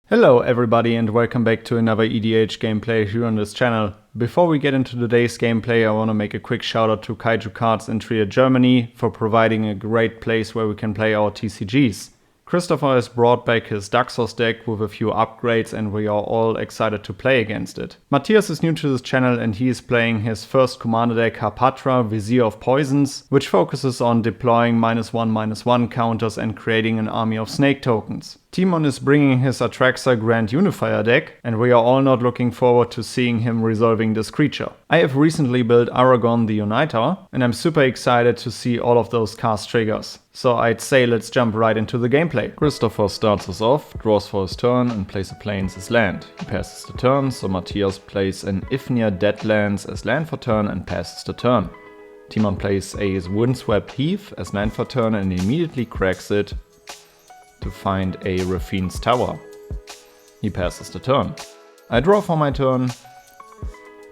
Hello everybody and welcome back to another EDH gameplay here on this channel. Before we get into today's gameplay, I want to make a quick shout out to Kaiju Cards in Trier, Germany for providing a great place where we can play our TCGs. Christopher has brought back his Daxos deck with a few upgrades and we are all excited to play against it. Matthias is new to this channel and he is playing his first commander deck Hapatra, Vizier of Poisons, which focuses on deploying -1/-1 counters and creating an army of snake tokens. Timon is bringing his Atraxa Grand Unifier deck, and we are all not looking forward to seeing him resolving this creature. I have recently built Aragorn the Uniter, and I'm super excited to see all of those cast triggers. So I'd say let's jump right into the gameplay. Christopher starts us off, draws for his turn and plays a plains as land. He passes the turn, so Matthias plays an Ifnir Deadlands as land for turn and passes the turn. Timon plays a Windswept Heath as land for turn and immediately cracks it to find a Rafine's Tower. He passes the turn. I draw for my turn.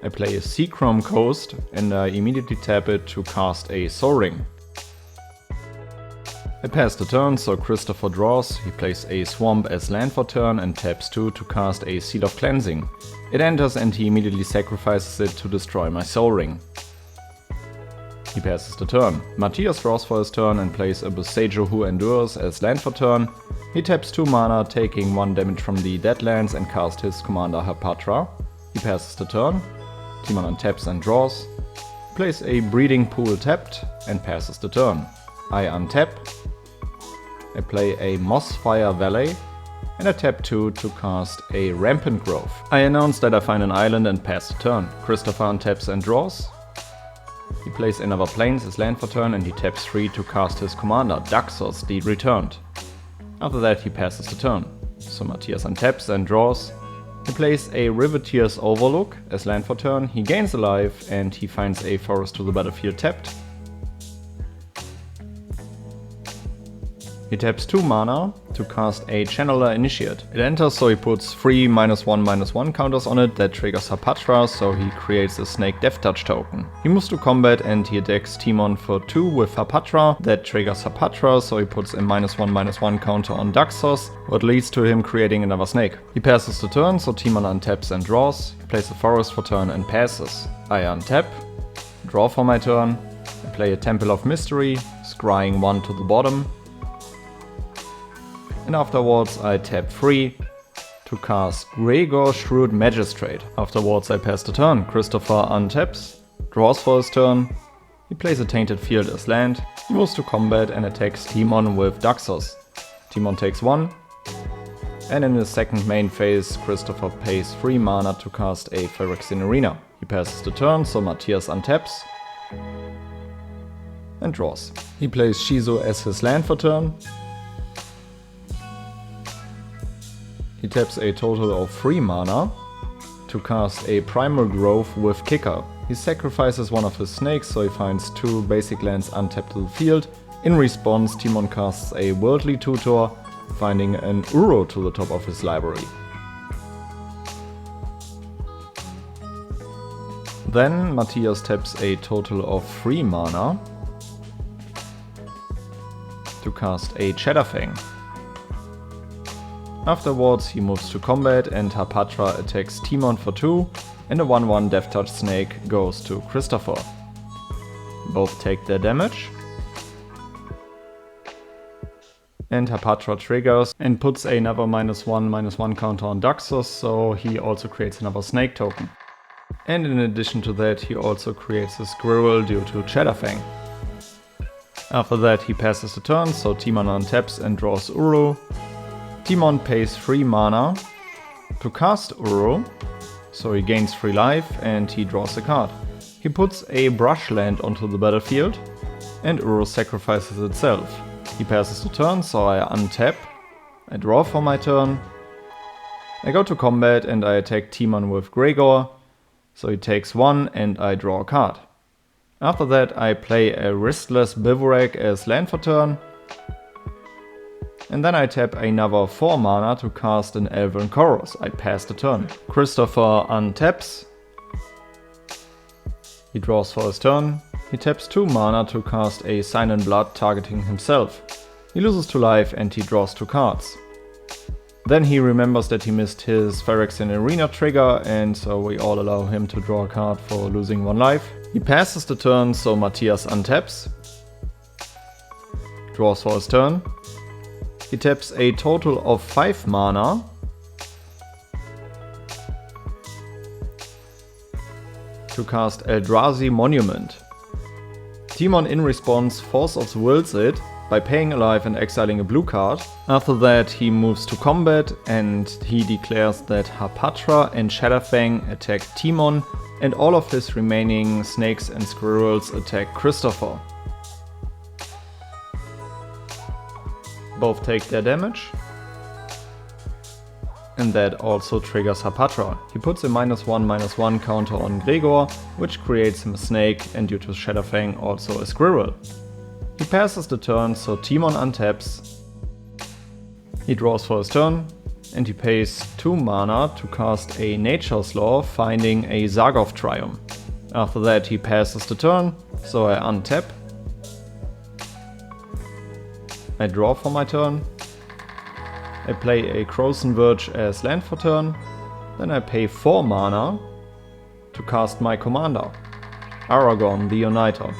I play a Seachrome Coast and I immediately tap it to cast a Soul Ring. I pass the turn, so Christopher draws. He plays a Swamp as land for turn and taps 2 to cast a Seal of Cleansing. It enters and he immediately sacrifices it to destroy my Soul Ring. He passes the turn. Matthias draws for his turn and plays a Boseiju Who Endures as land for turn. He taps 2 mana, taking 1 damage from the Deadlands and casts his commander Hapatra. He passes the turn. Timon untaps and draws. He plays a Breeding Pool tapped and passes the turn. I untap. I play a Mossfire Valley and I tap 2 to cast a Rampant Growth. I announce that I find an island and pass the turn. Christopher untaps and draws. He plays another plains as land for turn and he taps 3 to cast his commander, Daxos, the Returned. After that he passes the turn. So Matthias untaps and draws. He plays a Riveteer's Overlook as land for turn, he gains a life and he finds a forest to the battlefield tapped. He taps 2 mana to cast a Channeler Initiate. It enters, so he puts 3 -1/-1 counters on it that triggers Hapatra, so he creates a Snake Death Touch token. He moves to combat and he attacks Timon for 2 with Hapatra. That triggers Hapatra, so he puts a -1/-1 counter on Daxos, what leads to him creating another snake. He passes the turn, so Timon untaps and draws. He plays a forest for turn and passes. I untap, draw for my turn. I play a Temple of Mystery, scrying 1 to the bottom. And afterwards I tap 3 to cast Gregor Shrewd Magistrate. Afterwards I pass the turn. Christopher untaps, draws for his turn. He plays a Tainted Field as land. He moves to combat and attacks Timon with Daxos. Timon takes 1. And in the second main phase, Christopher pays 3 mana to cast a Phyrexian Arena. He passes the turn, so Matthias untaps and draws. He plays Shizu as his land for turn. He taps a total of 3 mana to cast a Primal Growth with Kicker. He sacrifices one of his snakes, so he finds 2 basic lands untapped to the field. In response, Timon casts a Worldly Tutor, finding an Uro to the top of his library. Then Matthias taps a total of 3 mana to cast a Shadowfang. Afterwards he moves to combat and Hapatra attacks Timon for 2 and a 1/1 Death Touch snake goes to Christopher. Both take their damage. And Hapatra triggers and puts another -1/-1 counter on Daxos, so he also creates another snake token. And in addition to that he also creates a squirrel due to Shadowfang. After that he passes the turn, so Timon untaps and draws Uro. Timon pays 3 mana to cast Uro, so he gains 3 life and he draws a card. He puts a Brushland onto the battlefield and Uro sacrifices itself. He passes the turn, so I untap, I draw for my turn. I go to combat and I attack Timon with Gregor, so he takes 1 and I draw a card. After that I play a Ristless Bivouac as land for turn. And then I tap another 4 mana to cast an Elven Chorus. I pass the turn. Christopher untaps. He draws for his turn. He taps 2 mana to cast a Sign in Blood targeting himself. He loses 2 life and he draws 2 cards. Then he remembers that he missed his Phyrexian arena trigger, and so we all allow him to draw a card for losing 1 life. He passes the turn, so Matthias untaps, draws for his turn. He taps a total of 5 mana to cast Eldrazi Monument. Timon in response Force of the Wills it by paying a life and exiling a blue card. After that he moves to combat and he declares that Hapatra and Shadowfang attack Timon and all of his remaining snakes and squirrels attack Christopher. Both take their damage. And that also triggers Hapatra. He puts a -1/-1 counter on Gregor, which creates him a snake and due to Shadowfang also a squirrel. He passes the turn, so Timon untaps. He draws for his turn and he pays 2 mana to cast a Nature's Law, finding a Zargov Triumph. After that he passes the turn, so I untap. I draw for my turn. I play a Crozen Verge as land for turn, then I pay 4 mana to cast my commander, Aragorn the Uniter.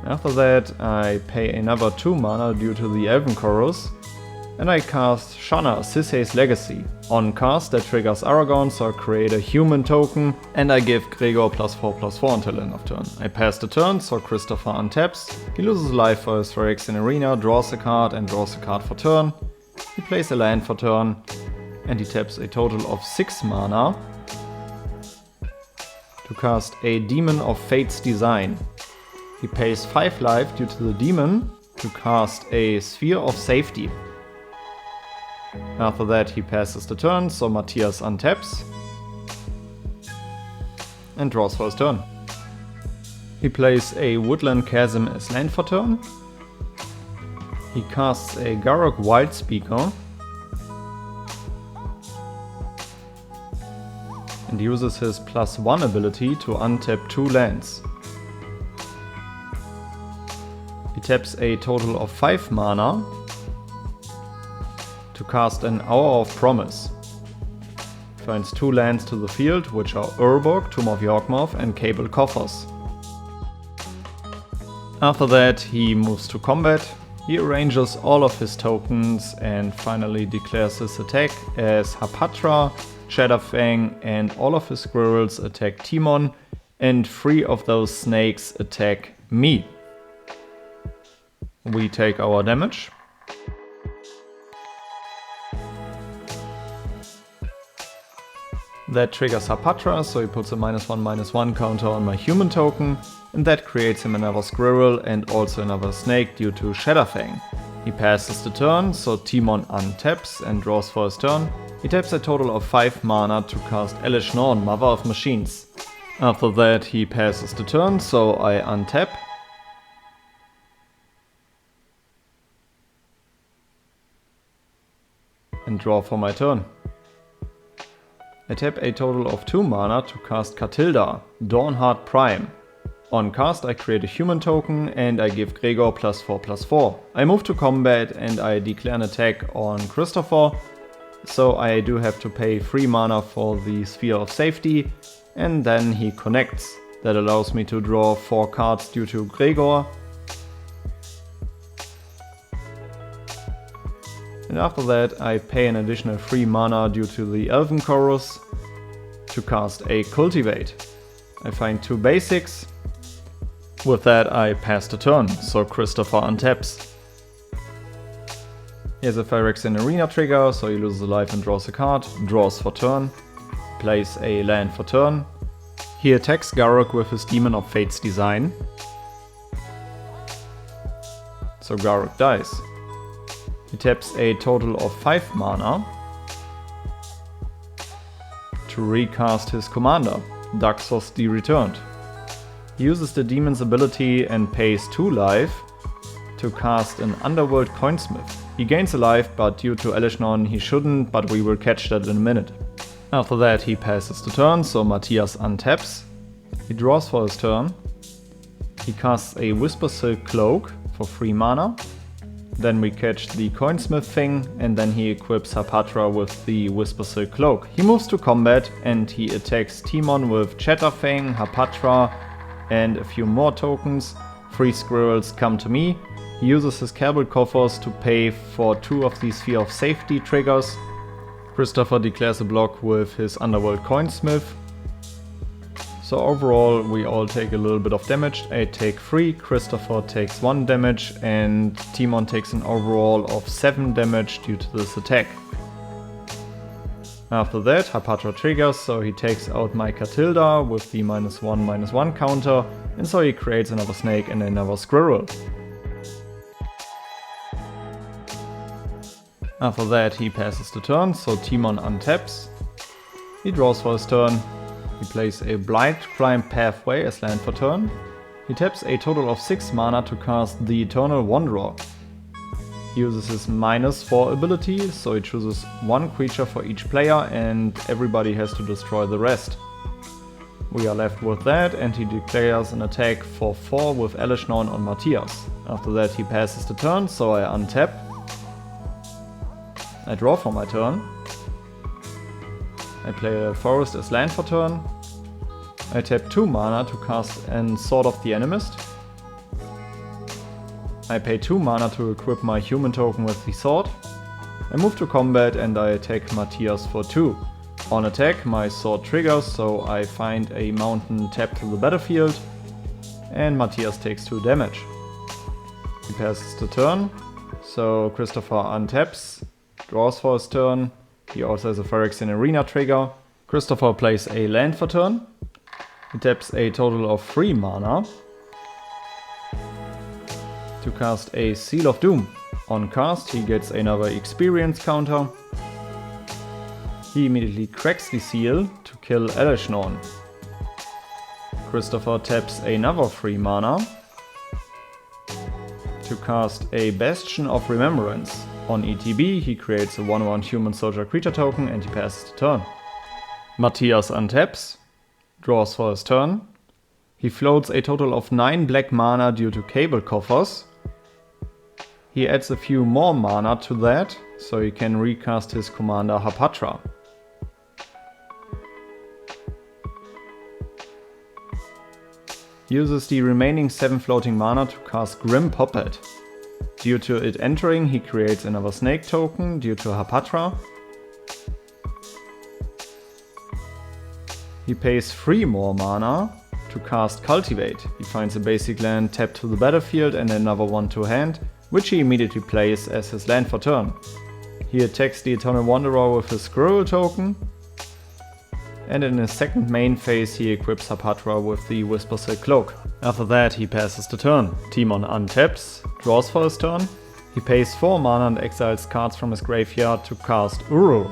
After that I pay another 2 mana due to the Elven Chorus, and I cast Shanna, Sisay's Legacy. On cast that triggers Aragorn, so I create a human token and I give Gregor +4/+4 until end of turn. I pass the turn, so Christopher untaps. He loses life for his Phyrexian arena, draws a card and draws a card for turn. He plays a land for turn and he taps a total of 6 mana to cast a Demon of Fate's Design. He pays 5 life due to the demon to cast a Sphere of Safety. After that he passes the turn, so Matthias untaps and draws for his turn. He plays a Woodland Chasm as land for turn. He casts a Garruk Wildspeaker and uses his +1 ability to untap 2 lands. He taps a total of 5 mana to cast an Hour of Promise. Finds 2 lands to the field, which are Urborg, Tomb of Yawgmoth and Cable Coffers. After that he moves to combat. He arranges all of his tokens and finally declares his attack as Hapatra, Shadowfang and all of his squirrels attack Timon and 3 of those snakes attack me. We take our damage. That triggers Hapatra, so he puts a -1/-1 counter on my human token, and that creates him another squirrel and also another snake due to Shadowfang. He passes the turn, so Timon untaps and draws for his turn. He taps a total of 5 mana to cast Elish Norn, Mother of Machines. After that he passes the turn, so I untap. And draw for my turn. I tap a total of 2 mana to cast Katilda, Dawnheart Prime. On cast I create a human token and I give Gregor +4/+4. I move to combat and I declare an attack on Christopher, so I do have to pay 3 mana for the Sphere of Safety, and then he connects. That allows me to draw 4 cards due to Gregor. And after that I pay an additional 3 mana due to the Elven Chorus to cast a Cultivate. I find 2 basics. With that I pass the turn, so Christopher untaps. He has a Phyrexian arena trigger, so he loses a life and draws a card, draws for turn, plays a land for turn. He attacks Garruk with his Demon of Fate's Design. So Garruk dies. He taps a total of 5 mana to recast his commander, Daxos the Returned. He uses the demon's ability and pays 2 life to cast an Underworld Coinsmith. He gains a life, but due to Elish Norn he shouldn't, but we will catch that in a minute. After that he passes the turn, so Matthias untaps. He draws for his turn. He casts a Whisper Silk Cloak for 3 mana. Then we catch the Coinsmith thing, and then he equips Hapatra with the Whisper Silk Cloak. He moves to combat and he attacks Timon with Chatterfang, Hapatra and a few more tokens. 3 squirrels come to me. He uses his Cabal coffers to pay for 2 of these Sphere of Safety triggers. Christopher declares a block with his Underworld Coinsmith. So overall we all take a little bit of damage. I take 3, Christopher takes 1 damage and Timon takes an overall of 7 damage due to this attack. After that Hapatra triggers, so he takes out my Catilda with the -1/-1 counter, and so he creates another snake and another squirrel. After that he passes the turn, so Timon untaps. He draws for his turn. He plays a Blight Climb Pathway as land for turn. He taps a total of 6 mana to cast the Eternal Wanderer. He uses his -4 ability, so he chooses 1 creature for each player and everybody has to destroy the rest. We are left with that and he declares an attack for 4 with Elishnorn on Matthias. After that he passes the turn, so I untap. I draw for my turn. I play a forest as land for turn. I tap 2 mana to cast an Sword of the Animist. I pay 2 mana to equip my human token with the sword. I move to combat and I attack Matthias for 2. On attack my sword triggers, so I find a mountain tap to the battlefield and Matthias takes 2 damage. He passes the turn, so Christopher untaps, draws for his turn. He also has a Phyrexian Arena trigger. Christopher plays a land for turn. He taps a total of 3 mana to cast a Seal of Doom. On cast he gets another experience counter. He immediately cracks the seal to kill Elishnorn. Christopher taps another 3 mana to cast a Bastion of Remembrance. On ETB he creates a 1/1 human soldier creature token and he passes the turn. Matthias untaps, draws for his turn. He floats a total of 9 black mana due to Cabal coffers. He adds a few more mana to that, so he can recast his commander Hapatra. He uses the remaining 7 floating mana to cast Grim Puppet. Due to it entering, he creates another snake token due to Hapatra. He pays 3 more mana to cast Cultivate. He finds a basic land tapped to the battlefield and another one to hand, which he immediately plays as his land for turn. He attacks the Eternal Wanderer with his Squirrel token, and in his second main phase he equips Hapatra with the Whisper Silk Cloak. After that he passes the turn. Timon untaps, draws for his turn. He pays 4 mana and exiles cards from his graveyard to cast Uru.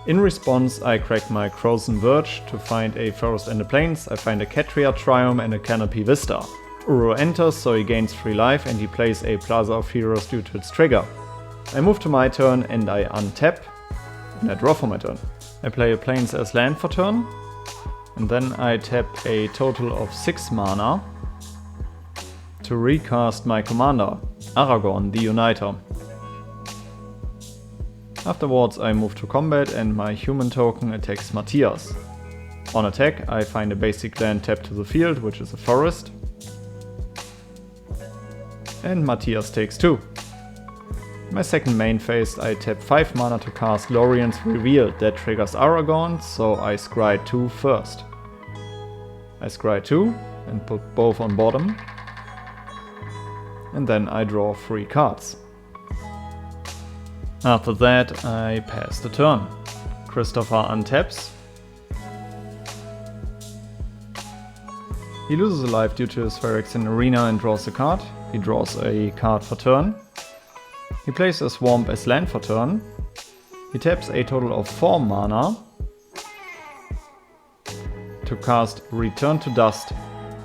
In response I crack my Frozen Verge to find a Forest and the Plains. I find a Catria Triumph and a Canopy Vista. Uru enters, so he gains 3 life and he plays a Plaza of Heroes due to its trigger. I move to my turn and I untap and I draw for my turn. I play a Plains as land for turn and then I tap a total of 6 mana to recast my commander, Aragorn the Uniter. Afterwards I move to combat and my human token attacks Matthias. On attack I find a basic land tapped to the field, which is a forest. And Matthias takes 2. My second main phase I tap 5 mana to cast Lorien's Reveal. That triggers Aragorn, so I scry 2 first. I scry 2 and put both on bottom. And then I draw 3 cards. After that I pass the turn. Christopher untaps. He loses a life due to his Phyrexian Arena and draws a card. He draws a card for turn. He plays a Swamp as land for turn. He taps a total of 4 mana to cast Return to Dust.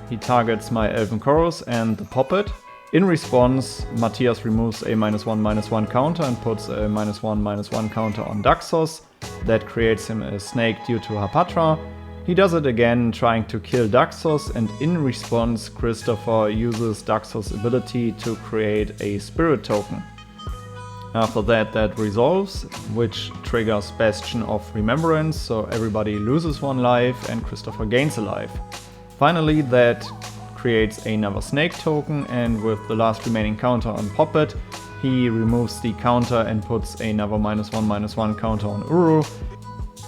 He targets my Elven Chorus and the Puppet. In response, Matthias removes a -1/-1 counter and puts a -1/-1 counter on Daxos. That creates him a snake due to Hapatra. He does it again, trying to kill Daxos, and in response Christopher uses Daxos' ability to create a spirit token. After that resolves, which triggers Bastion of Remembrance, so everybody loses 1 life and Christopher gains a life. Finally, that creates another snake token, and with the last remaining counter on Puppet, he removes the counter and puts another -1/-1 counter on Uru,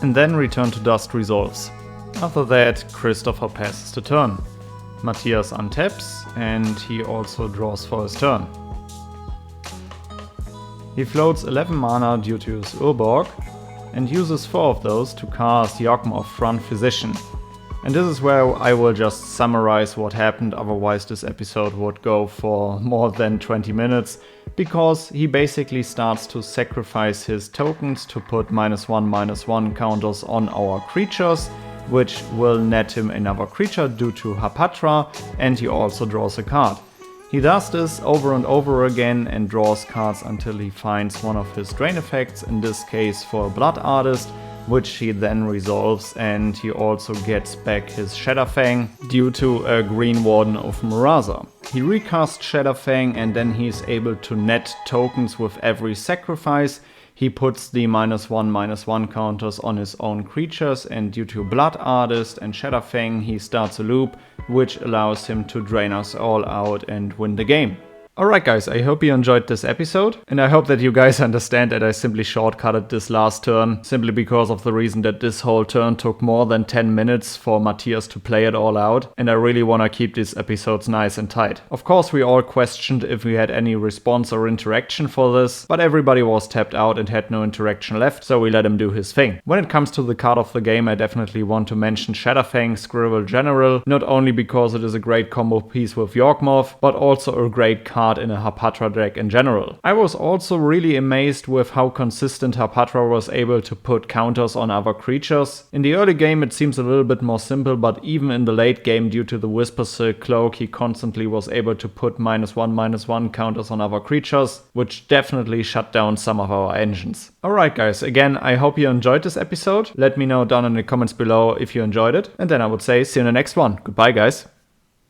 and then Return to Dust resolves. After that, Christopher passes the turn. Matthias untaps, and he also draws for his turn. He floats 11 mana due to his Urborg, and uses 4 of those to cast Yawgmoth Front Physician. And this is where I will just summarize what happened, otherwise this episode would go for more than 20 minutes, because he basically starts to sacrifice his tokens to put -1/-1 counters on our creatures, which will net him another creature due to Hapatra, and he also draws a card. He does this over and over again and draws cards until he finds one of his drain effects, in this case for a Blood Artist, which he then resolves, and he also gets back his Shadowfang due to a Green Warden of Murasa. He recasts Shadowfang and then he's able to net tokens with every sacrifice. He puts the -1/-1 counters on his own creatures, and due to Blood Artist and Shadowfang he starts a loop, which allows him to drain us all out and win the game. Alright guys, I hope you enjoyed this episode, and I hope that you guys understand that I simply shortcutted this last turn, simply because of the reason that this whole turn took more than 10 minutes for Matthias to play it all out, and I really wanna keep these episodes nice and tight. Of course we all questioned if we had any response or interaction for this, but everybody was tapped out and had no interaction left, so we let him do his thing. When it comes to the card of the game, I definitely want to mention Shadowfang Scribble General, not only because it is a great combo piece with Yawgmoth, but also a great card in a Hapatra deck in general. I was also really amazed with how consistent Hapatra was able to put counters on other creatures. In the early game it seems a little bit more simple, but even in the late game due to the Whisper Silk Cloak he constantly was able to put -1/-1 counters on other creatures, which definitely shut down some of our engines. Alright guys, again I hope you enjoyed this episode. Let me know down in the comments below if you enjoyed it, and then I would say see you in the next one. Goodbye guys.